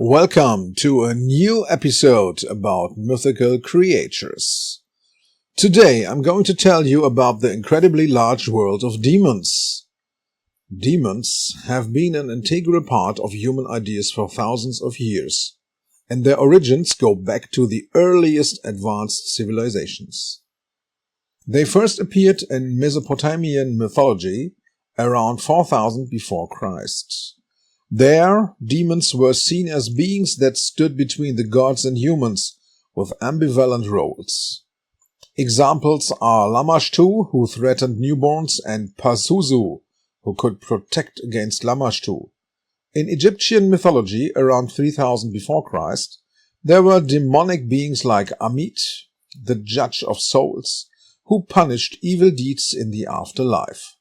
Welcome to a new episode about mythical creatures. Today I'm going to tell you about the incredibly large world of demons. Demons have been an integral part of human ideas for thousands of years, and their origins go back to the earliest advanced civilizations. They first appeared in Mesopotamian mythology around 4000 before Christ. There, demons were seen as beings that stood between the gods and humans with ambivalent roles. Examples are Lamashtu, who threatened newborns, and Pazuzu, who could protect against Lamashtu. In Egyptian mythology, around 3000 before Christ, there were demonic beings like Amit, the judge of souls, who punished evil deeds in the afterlife.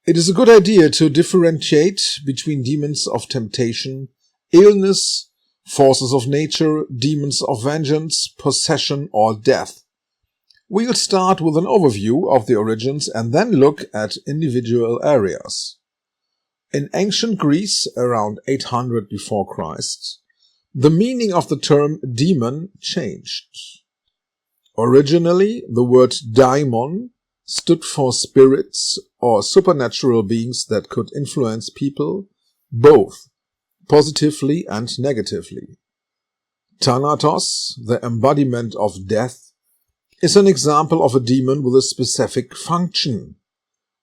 It is a good idea to differentiate between demons of temptation, illness, forces of nature, demons of vengeance, possession, or death. We'll start with an overview of the origins and then look at individual areas. In ancient Greece, around 800 before Christ, the meaning of the term demon changed. Originally, the word daimon stood for spirits or supernatural beings that could influence people, both positively and negatively. Thanatos, the embodiment of death, is an example of a demon with a specific function.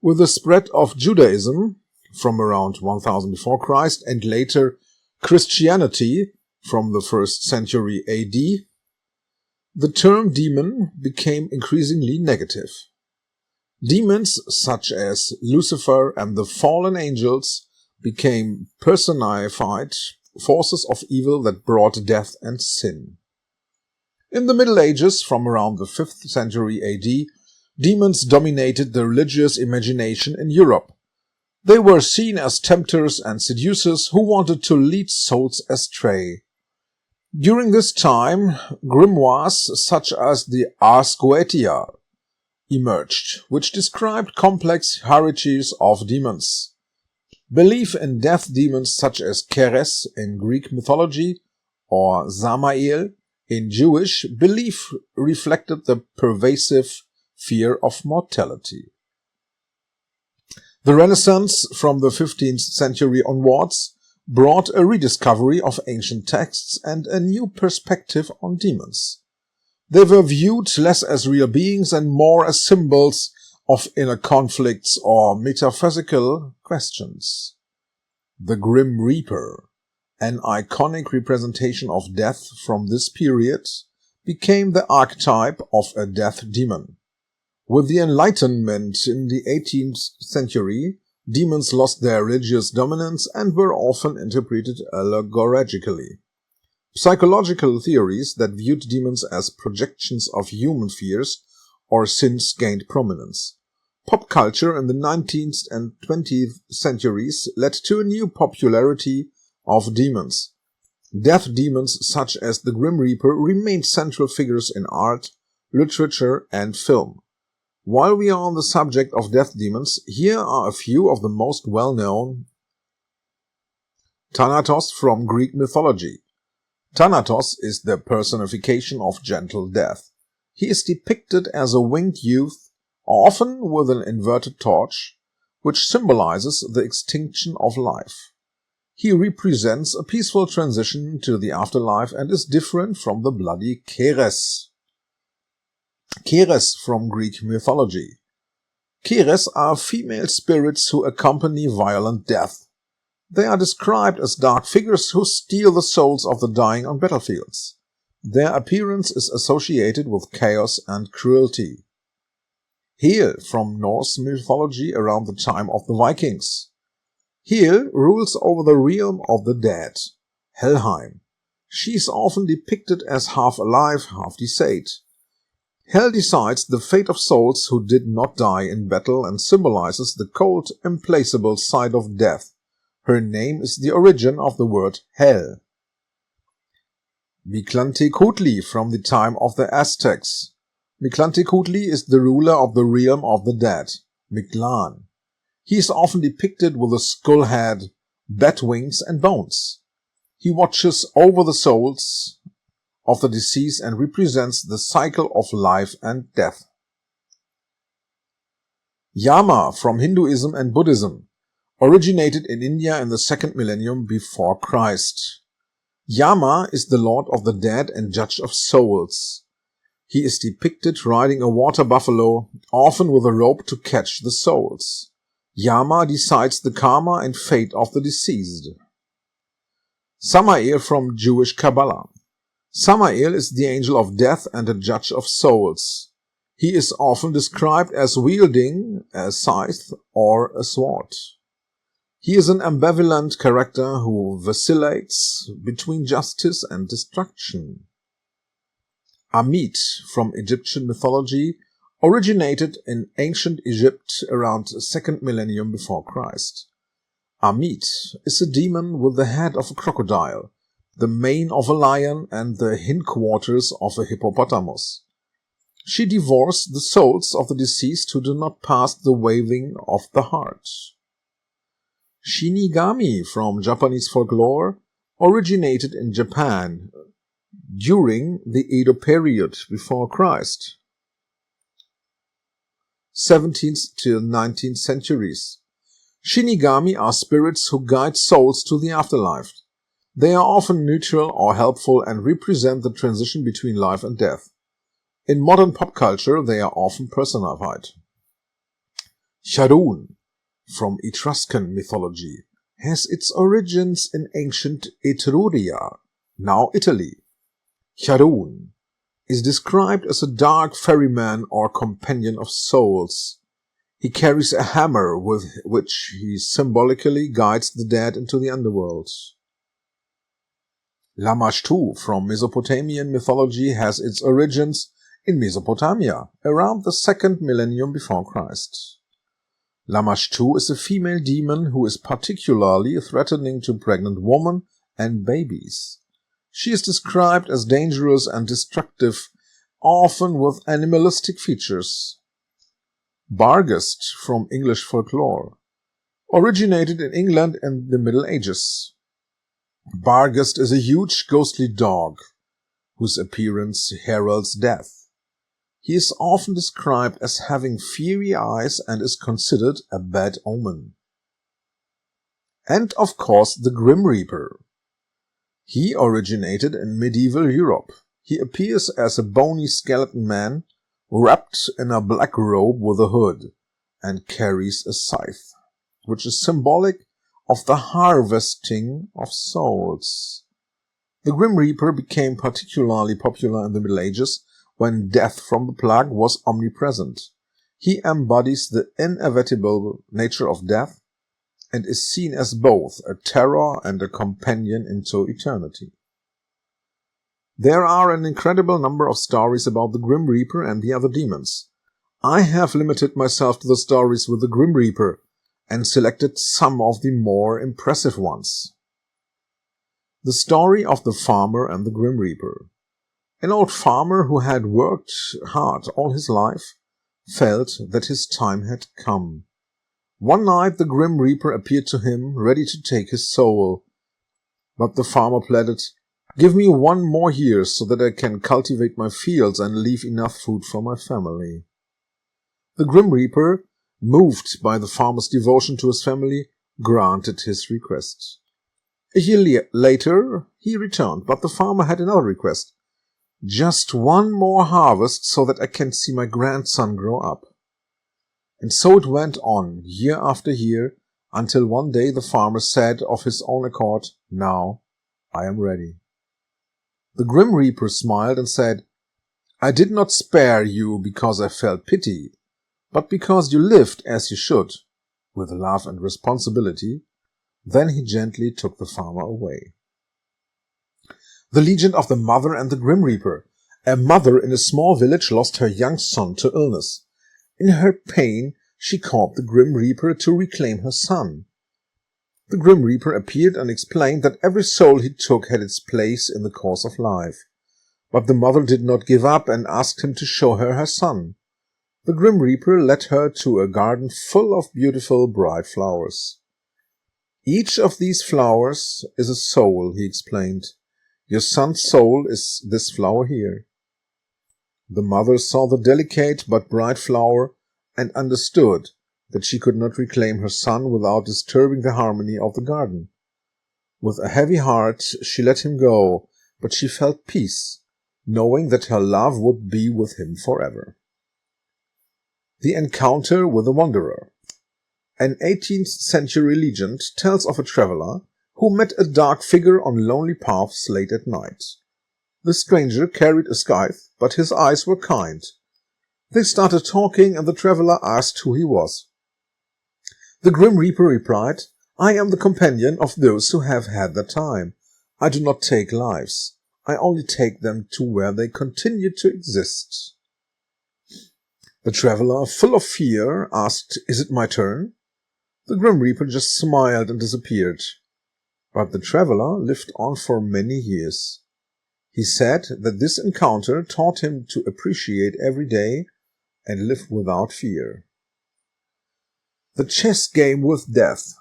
With the spread of Judaism from around 1000 before Christ and later Christianity from the 1st century AD, the term demon became increasingly negative. Demons such as Lucifer and the fallen angels became personified forces of evil that brought death and sin. In the Middle Ages, from around the 5th century AD, demons dominated the religious imagination in Europe. They were seen as tempters and seducers who wanted to lead souls astray. During this time, grimoires such as the Ars Goetia emerged, which described complex hierarchies of demons. Belief in death demons such as Keres in Greek mythology or Samael in Jewish belief reflected the pervasive fear of mortality. The Renaissance from the 15th century onwards brought a rediscovery of ancient texts and a new perspective on demons. They were viewed less as real beings and more as symbols of inner conflicts or metaphysical questions. The Grim Reaper, an iconic representation of death from this period, became the archetype of a death demon. With the Enlightenment in the 18th century, demons lost their religious dominance and were often interpreted allegorically. Psychological theories that viewed demons as projections of human fears or sins gained prominence. Pop culture in the 19th and 20th centuries led to a new popularity of demons. Death demons such as the Grim Reaper remained central figures in art, literature, and film. While we are on the subject of death demons, here are a few of the most well-known. Thanatos from Greek mythology. Thanatos is the personification of gentle death. He is depicted as a winged youth, often with an inverted torch, which symbolizes the extinction of life. He represents a peaceful transition to the afterlife and is different from the bloody Keres. Keres from Greek mythology. Keres are female spirits who accompany violent death. They are described as dark figures who steal the souls of the dying on battlefields. Their appearance is associated with chaos and cruelty. Hel from Norse mythology around the time of the Vikings. Hel rules over the realm of the dead, Helheim. She is often depicted as half alive, half deceased. Hel decides the fate of souls who did not die in battle and symbolizes the cold, implacable side of death. Her name is the origin of the word hell. Mictlantecutli from the time of the Aztecs. Mictlantecutli is the ruler of the realm of the dead, Mictlan. He is often depicted with a skull head, bat wings and bones. He watches over the souls of the deceased and represents the cycle of life and death. Yama from Hinduism and Buddhism originated in India in the 2nd millennium before Christ. Yama is the lord of the dead and judge of souls. He is depicted riding a water buffalo, often with a rope to catch the souls. Yama decides the karma and fate of the deceased. Samael from Jewish Kabbalah. Samael is the angel of death and a judge of souls. He is often described as wielding a scythe or a sword. He is an ambivalent character who vacillates between justice and destruction. Amit from Egyptian mythology originated in ancient Egypt around 2nd millennium before Christ. Amit is a demon with the head of a crocodile, the mane of a lion, and the hindquarters of a hippopotamus. She devours the souls of the deceased who do not pass the weighing of the heart. Shinigami from Japanese folklore originated in Japan during the Edo period before Christ, 17th to 19th centuries. Shinigami are spirits who guide souls to the afterlife. They are often neutral or helpful and represent the transition between life and death. In modern pop culture, they are often personified. Sharoon, from Etruscan mythology, has its origins in ancient Etruria, now Italy. Sharoon is described as a dark ferryman or companion of souls. He carries a hammer with which he symbolically guides the dead into the underworld. Lamashtu from Mesopotamian mythology has its origins in Mesopotamia, around the 2nd millennium before Christ. Lamashtu is a female demon who is particularly threatening to pregnant women and babies. She is described as dangerous and destructive, often with animalistic features. Barghest from English folklore originated in England in the Middle Ages. Barghest is a huge ghostly dog whose appearance heralds death. He is often described as having fiery eyes and is considered a bad omen. And of course the Grim Reaper. He originated in medieval Europe. He appears as a bony skeleton man wrapped in a black robe with a hood and carries a scythe, which is symbolic of the harvesting of souls. The Grim Reaper became particularly popular in the Middle Ages when death from the plague was omnipresent. He embodies the inevitable nature of death and is seen as both a terror and a companion into eternity. There are an incredible number of stories about the Grim Reaper and the other demons. I have limited myself to the stories with the Grim Reaper and selected some of the more impressive ones. The story of the farmer and the Grim Reaper. An old farmer who had worked hard all his life felt that his time had come. One night the Grim Reaper appeared to him, ready to take his soul. But the farmer pleaded, "Give me 1 more year so that I can cultivate my fields and leave enough food for my family." The Grim Reaper, moved by the farmer's devotion to his family, granted his request. A year later he returned, but the farmer had another request. "Just 1 more harvest so that I can see my grandson grow up." And so it went on, year after year, until one day the farmer said of his own accord, "Now I am ready." The Grim Reaper smiled and said, "I did not spare you because I felt pity, but because you lived as you should, with love and responsibility." Then he gently took the farmer away. The legend of the mother and the Grim Reaper. A mother in a small village lost her young son to illness. In her pain, she called the Grim Reaper to reclaim her son. The Grim Reaper appeared and explained that every soul he took had its place in the course of life. But the mother did not give up and asked him to show her son. The Grim Reaper led her to a garden full of beautiful bright flowers. Each of these flowers is a soul, he explained. Your son's soul is this flower here. The mother saw the delicate but bright flower and understood that she could not reclaim her son without disturbing the harmony of the garden. With a heavy heart, she let him go, but she felt peace, knowing that her love would be with him forever. The encounter with the wanderer. An 18th century legend tells of a traveler who met a dark figure on lonely paths late at night. The stranger carried a scythe, but his eyes were kind. They started talking, and the traveler asked who he was. The Grim Reaper replied, "I am the companion of those who have had their time. I do not take lives. I only take them to where they continue to exist." The traveler, full of fear, asked, "Is it my turn?" The Grim Reaper just smiled and disappeared. But the traveler lived on for many years. He said that this encounter taught him to appreciate every day and live without fear. The chess game with death.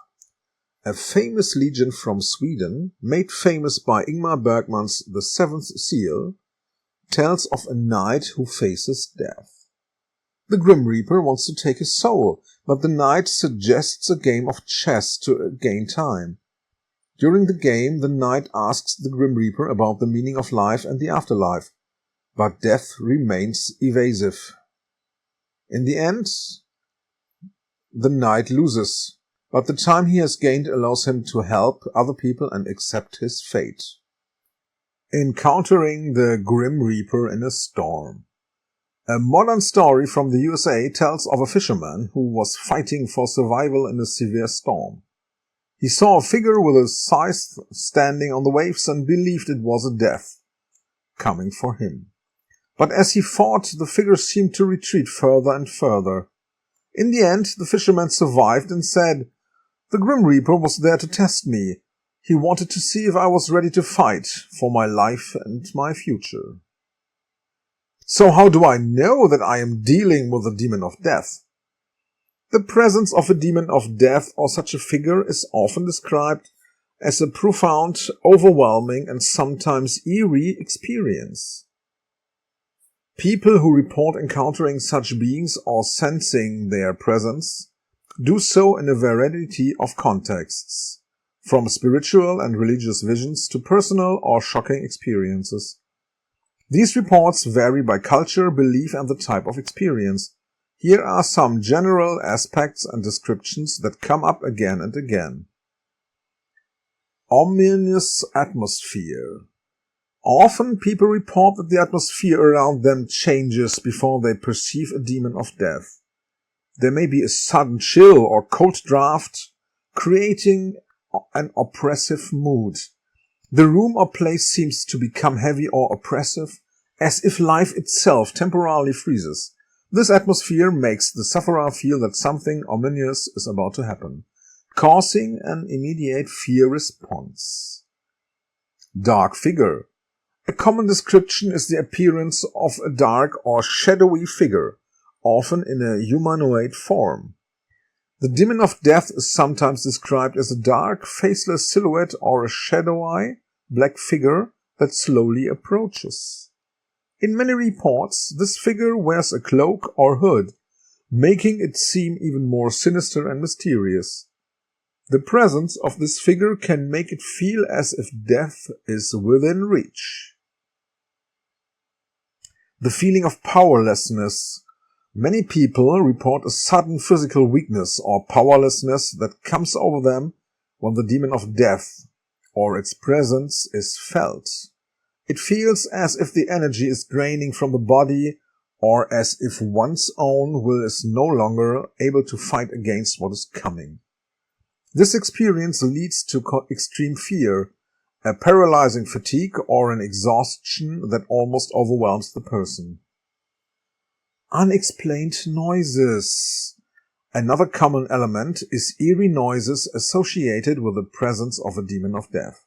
A famous legend from Sweden, made famous by Ingmar Bergman's The Seventh Seal, tells of a knight who faces death. The Grim Reaper wants to take his soul, but the knight suggests a game of chess to gain time. During the game, the knight asks the Grim Reaper about the meaning of life and the afterlife, but death remains evasive. In the end, the knight loses, but the time he has gained allows him to help other people and accept his fate. Encountering the Grim Reaper in a storm. A modern story from the USA tells of a fisherman who was fighting for survival in a severe storm. He saw a figure with a scythe standing on the waves and believed it was a death coming for him. But as he fought, the figure seemed to retreat further and further. In the end, the fisherman survived and said, "The Grim Reaper was there to test me. He wanted to see if I was ready to fight for my life and my future." So how do I know that I am dealing with the demon of death? The presence of a demon of death or such a figure is often described as a profound, overwhelming, and sometimes eerie experience. People who report encountering such beings or sensing their presence do so in a variety of contexts, from spiritual and religious visions to personal or shocking experiences. These reports vary by culture, belief, and the type of experience. Here are some general aspects and descriptions that come up again and again. Ominous atmosphere. Often people report that the atmosphere around them changes before they perceive a demon of death. There may be a sudden chill or cold draft, creating an oppressive mood. The room or place seems to become heavy or oppressive, as if life itself temporarily freezes. This atmosphere makes the sufferer feel that something ominous is about to happen, causing an immediate fear response. Dark figure. A common description is the appearance of a dark or shadowy figure, often in a humanoid form. The demon of death is sometimes described as a dark, faceless silhouette or a shadowy, black figure that slowly approaches. In many reports, this figure wears a cloak or hood, making it seem even more sinister and mysterious. The presence of this figure can make it feel as if death is within reach. The feeling of powerlessness. Many people report a sudden physical weakness or powerlessness that comes over them when the demon of death or its presence is felt. It feels as if the energy is draining from the body or as if one's own will is no longer able to fight against what is coming. This experience leads to extreme fear, a paralyzing fatigue, or an exhaustion that almost overwhelms the person. Unexplained noises. Another common element is eerie noises associated with the presence of a demon of death.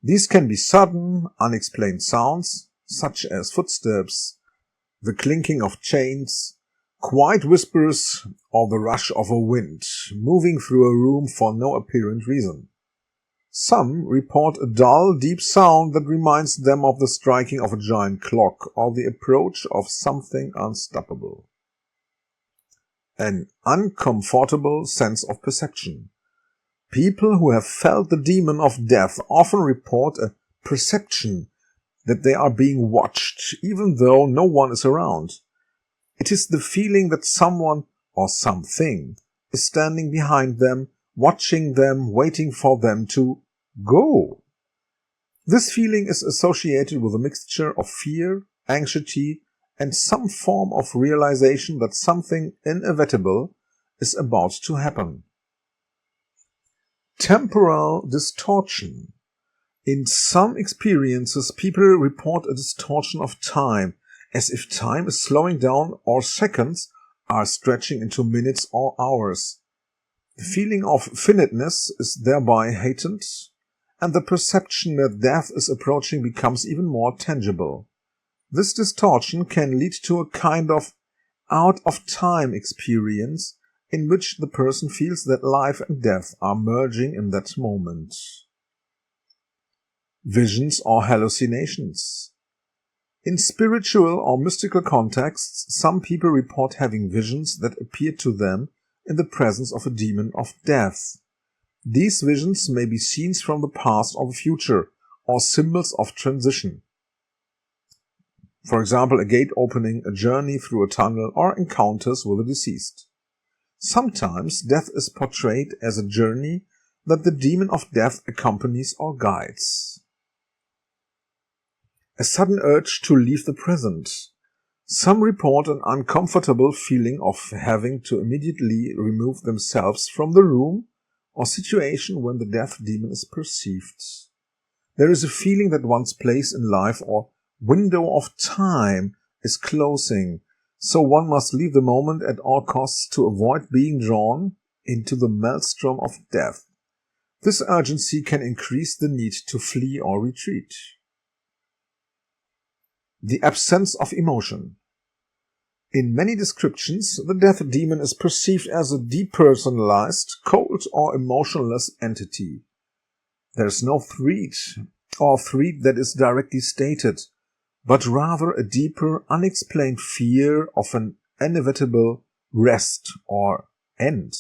These can be sudden, unexplained sounds, such as footsteps, the clinking of chains, quiet whispers or the rush of a wind moving through a room for no apparent reason. Some report a dull, deep sound that reminds them of the striking of a giant clock or the approach of something unstoppable. An uncomfortable sense of perception. People who have felt the demon of death often report a perception that they are being watched, even though no one is around. It is the feeling that someone or something is standing behind them, watching them, waiting for them to go. This feeling is associated with a mixture of fear, anxiety, and some form of realization that something inevitable is about to happen. Temporal distortion. In some experiences, people report a distortion of time, as if time is slowing down or seconds are stretching into minutes or hours. The feeling of finiteness is thereby heightened, and the perception that death is approaching becomes even more tangible. This distortion can lead to a kind of out-of-time experience in which the person feels that life and death are merging in that moment. Visions or hallucinations. In spiritual or mystical contexts, some people report having visions that appear to them in the presence of a demon of death. These visions may be scenes from the past or the future, or symbols of transition. For example, a gate opening, a journey through a tunnel, or encounters with the deceased. Sometimes death is portrayed as a journey that the demon of death accompanies or guides. A sudden urge to leave the present. Some report an uncomfortable feeling of having to immediately remove themselves from the room or situation when the death demon is perceived. There is a feeling that one's place in life or window of time is closing, so one must leave the moment at all costs to avoid being drawn into the maelstrom of death. This urgency can increase the need to flee or retreat. The absence of emotion. In many descriptions, the death demon is perceived as a depersonalized, cold or emotionless entity. There is no threat or threat that is directly stated, but rather a deeper, unexplained fear of an inevitable rest or end.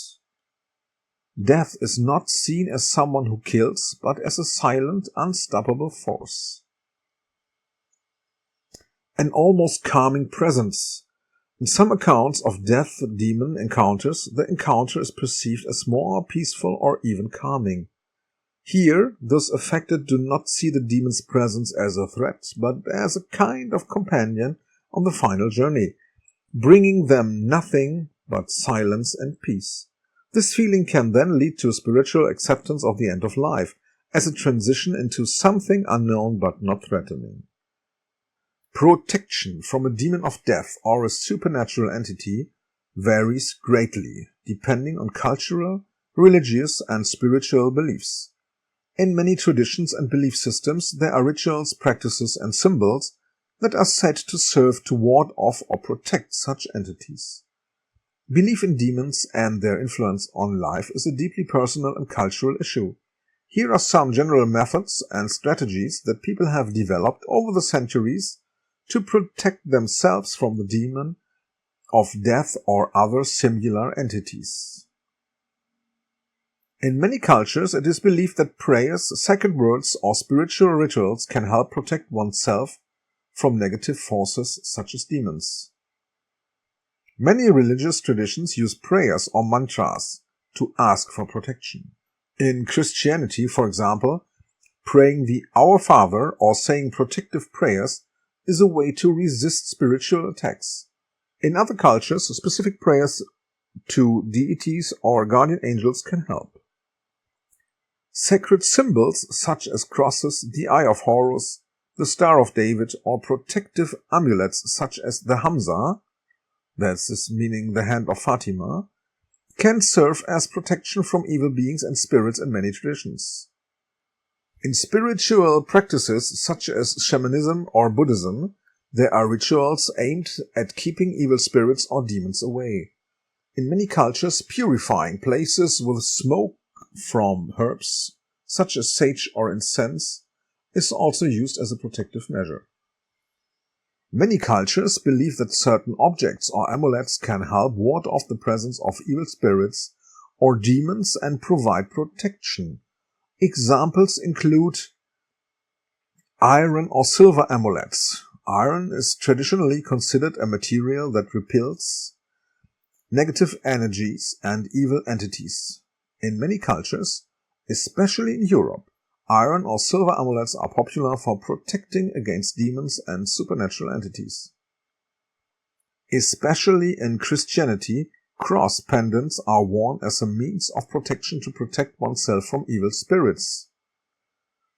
Death is not seen as someone who kills, but as a silent, unstoppable force. An almost calming presence. In some accounts of death demon encounters, the encounter is perceived as more peaceful or even calming. Here, those affected do not see the demon's presence as a threat, but as a kind of companion on the final journey, bringing them nothing but silence and peace. This feeling can then lead to a spiritual acceptance of the end of life, as a transition into something unknown but not threatening. Protection from a demon of death or a supernatural entity varies greatly, depending on cultural, religious, and spiritual beliefs. In many traditions and belief systems, there are rituals, practices, and symbols that are said to serve to ward off or protect such entities. Belief in demons and their influence on life is a deeply personal and cultural issue. Here are some general methods and strategies that people have developed over the centuries to protect themselves from the demon of death or other similar entities. In many cultures, it is believed that prayers, sacred words, or spiritual rituals can help protect oneself from negative forces such as demons. Many religious traditions use prayers or mantras to ask for protection. In Christianity, for example, praying the Our Father or saying protective prayers is a way to resist spiritual attacks. In other cultures, specific prayers to deities or guardian angels can help. Sacred symbols such as crosses, the Eye of Horus, the Star of David, or protective amulets such as the Hamza, that's this meaning the hand of Fatima, can serve as protection from evil beings and spirits in many traditions. In spiritual practices such as shamanism or Buddhism, There are rituals aimed at keeping evil spirits or demons away. In many cultures, purifying places with smoke from herbs, such as sage or incense, is also used as a protective measure. Many cultures believe that certain objects or amulets can help ward off the presence of evil spirits or demons and provide protection. Examples include iron or silver amulets. Iron is traditionally considered a material that repels negative energies and evil entities. In many cultures, especially in Europe, iron or silver amulets are popular for protecting against demons and supernatural entities. Especially in Christianity, cross pendants are worn as a means of protection to protect oneself from evil spirits.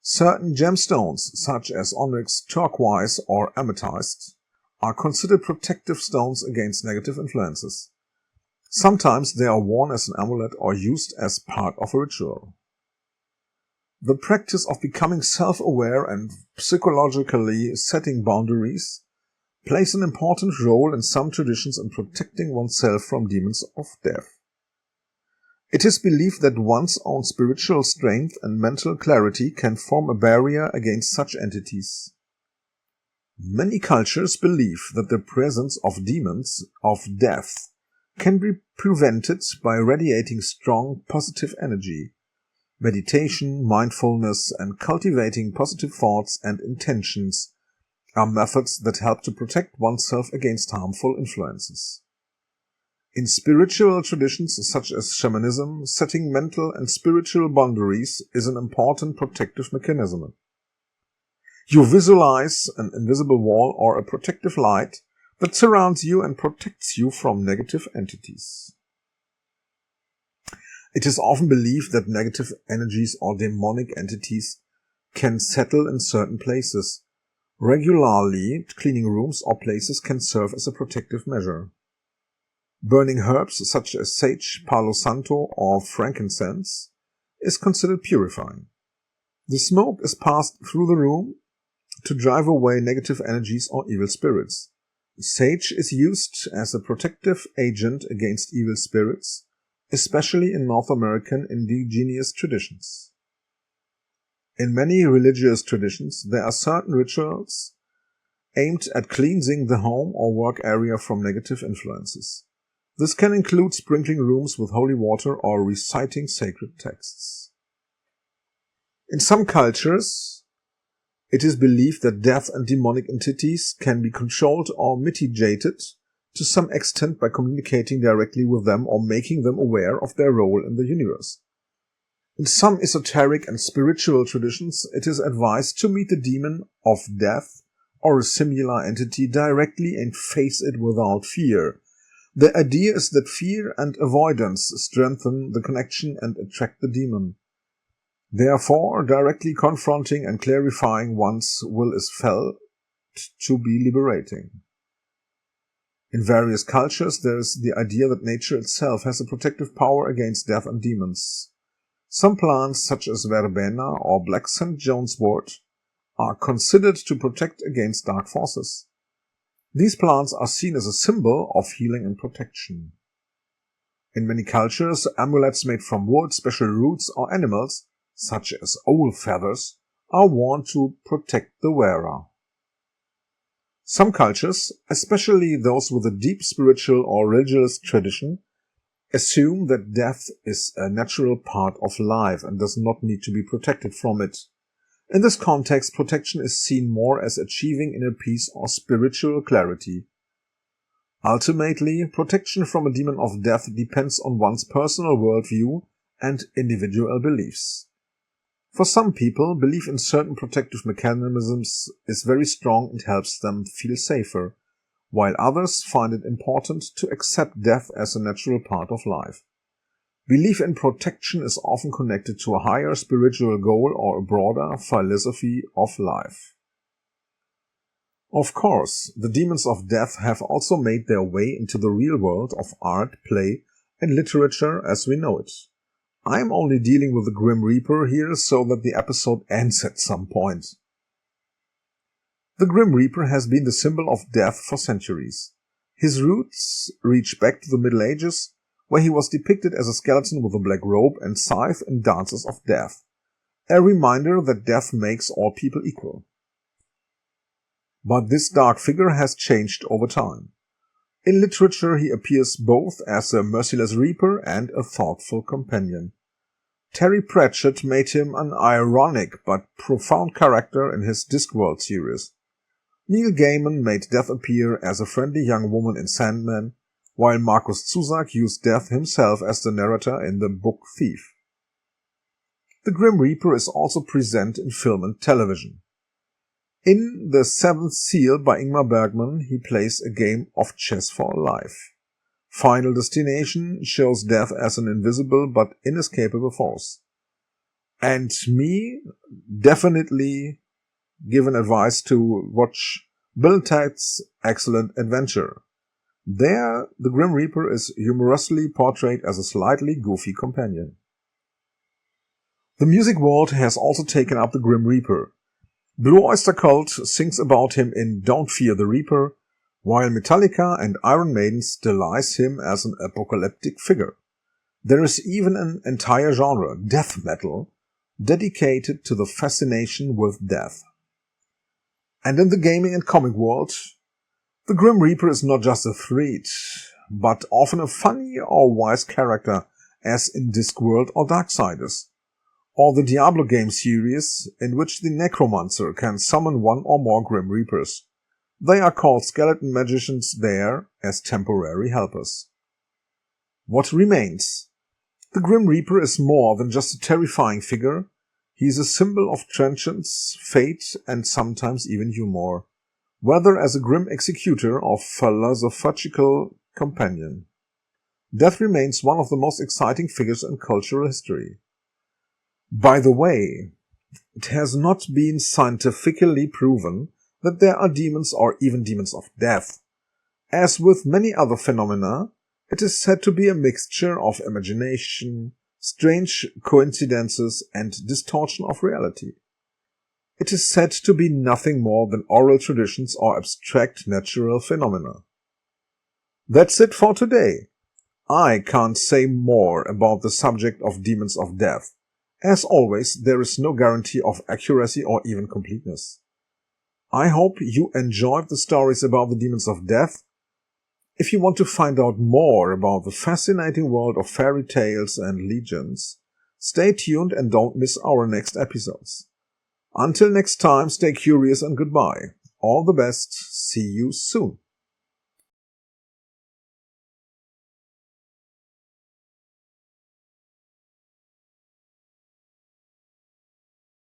Certain gemstones, such as onyx, turquoise, or amethyst, are considered protective stones against negative influences. Sometimes they are worn as an amulet or used as part of a ritual. The practice of becoming self-aware and psychologically setting boundaries plays an important role in some traditions in protecting oneself from demons of death. It is believed that one's own spiritual strength and mental clarity can form a barrier against such entities. Many cultures believe that the presence of demons of death can be prevented by radiating strong positive energy. Meditation, mindfulness, and cultivating positive thoughts and intentions are methods that help to protect oneself against harmful influences. In spiritual traditions such as shamanism, setting mental and spiritual boundaries is an important protective mechanism. You visualize an invisible wall or a protective light that surrounds you and protects you from negative entities. It is often believed that negative energies or demonic entities can settle in certain places. Regularly cleaning rooms or places can serve as a protective measure. Burning herbs such as sage, palo santo, or frankincense is considered purifying. The smoke is passed through the room to drive away negative energies or evil spirits. Sage is used as a protective agent against evil spirits, especially in North American indigenous traditions. In many religious traditions, there are certain rituals aimed at cleansing the home or work area from negative influences. This can include sprinkling rooms with holy water or reciting sacred texts. In some cultures, it is believed that death and demonic entities can be controlled or mitigated to some extent by communicating directly with them or making them aware of their role in the universe. In some esoteric and spiritual traditions, it is advised to meet the demon of death or a similar entity directly and face it without fear. The idea is that fear and avoidance strengthen the connection and attract the demon. Therefore, directly confronting and clarifying one's will is felt to be liberating. In various cultures, there is the idea that nature itself has a protective power against death and demons. Some plants, such as verbena or black St. John's wort, are considered to protect against dark forces. These plants are seen as a symbol of healing and protection. In many cultures, amulets made from wood, special roots, or animals, such as owl feathers, are worn to protect the wearer. Some cultures, especially those with a deep spiritual or religious tradition, assume that death is a natural part of life and does not need to be protected from it. In this context, protection is seen more as achieving inner peace or spiritual clarity. Ultimately, protection from a demon of death depends on one's personal worldview and individual beliefs. For some people, belief in certain protective mechanisms is very strong and helps them feel safer, while others find it important to accept death as a natural part of life. Belief in protection is often connected to a higher spiritual goal or a broader philosophy of life. Of course, the demons of death have also made their way into the real world of art, play, and literature as we know it. I am only dealing with the Grim Reaper here so that the episode ends at some point. The Grim Reaper has been the symbol of death for centuries. His roots reach back to the Middle Ages, where he was depicted as a skeleton with a black robe and scythe in Dances of Death, a reminder that death makes all people equal. But this dark figure has changed over time. In literature he appears both as a merciless reaper and a thoughtful companion. Terry Pratchett made him an ironic but profound character in his Discworld series. Neil Gaiman made Death appear as a friendly young woman in Sandman, while Markus Zusak used Death himself as the narrator in the book Thief. The Grim Reaper is also present in film and television. In The Seventh Seal by Ingmar Bergman, he plays a game of chess for life. Final Destination shows Death as an invisible but inescapable force. And me definitely given advice to watch Bill and Ted's Excellent Adventure. There, the Grim Reaper is humorously portrayed as a slightly goofy companion. The music world has also taken up the Grim Reaper. Blue Oyster Cult sings about him in Don't Fear the Reaper, while Metallica and Iron Maiden stylize him as an apocalyptic figure. There is even an entire genre, death metal, dedicated to the fascination with death. And in the gaming and comic world, the Grim Reaper is not just a threat, but often a funny or wise character, as in Discworld or Darksiders, or the Diablo game series, in which the Necromancer can summon one or more Grim Reapers. They are called skeleton magicians there as temporary helpers. What remains? The Grim Reaper is more than just a terrifying figure. He is a symbol of transience, fate, and sometimes even humor, whether as a grim executor or philosophical companion. Death remains one of the most exciting figures in cultural history. By the way, it has not been scientifically proven that there are demons or even demons of death. As with many other phenomena, it is said to be a mixture of imagination, strange coincidences, and distortion of reality. It is said to be nothing more than oral traditions or abstract natural phenomena. That's it for today. I can't say more about the subject of demons of death. As always, there is no guarantee of accuracy or even completeness. I hope you enjoyed the stories about the demons of death. If you want to find out more about the fascinating world of fairy tales and legends, stay tuned and don't miss our next episodes. Until next time, stay curious and goodbye. All the best. See you soon.